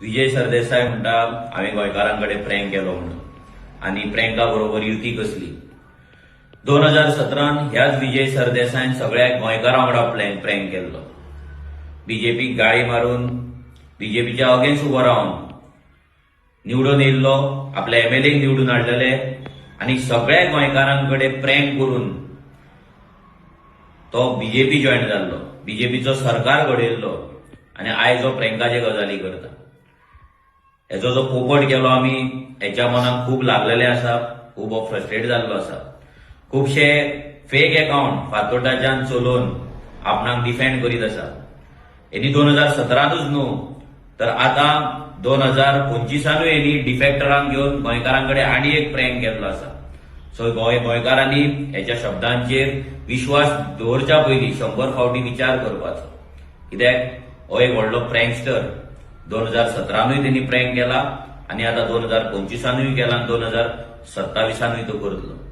विजय सरदेसाय म्हणटा हांवें गोंयकारांकडे प्रँक केलो म्हणून आनी प्रँका बरोबर युती कसली. 2017 ह्याच विजय सरदेसायन सगळ्या गोंयकारां वांगडा प्रँक केल्लो. बीजेपीक गाळी मारून बीजेपीच्या अगेन्स्ट उबो रावन निवडून येयल्लो, आपल्या एमएलएक निवडून हाडलेले आनी सगळ्या गोंयकारांकडे प्रँक करून तो बीजेपी जॉईन जाल्लो, बीजेपीचो सरकार घडयल्लो आनी आयज हो प्रँकाचे गजाली करता. हेजो जो पोपट केलो आमी हेच्या मनाक खूब लागलेले आसा, खूब फ्रस्ट्रेट जाल्लो आसा. खुबशे फेक अकाउंट फातोर्डाच्यान चलोवन आपणाक डिफेंड करीत आसा. हेनी 2017च न्हू तर आतां 2025 हेनी डिफेक्टरांक घेवन गोंयकारांकडे आनी एक प्रँक केल्लो आसा. सो गोंयकारांनी हेच्या शब्दांचेर विश्वास दवरच्या पयलीं 100 फावटी विचार करपाचो. कित्याक हो एक व्हडलो प्रँकस्टर 2017 तेणी प्रँक केला आनी आतां 2025 केला आनी 2027 तो करतलो.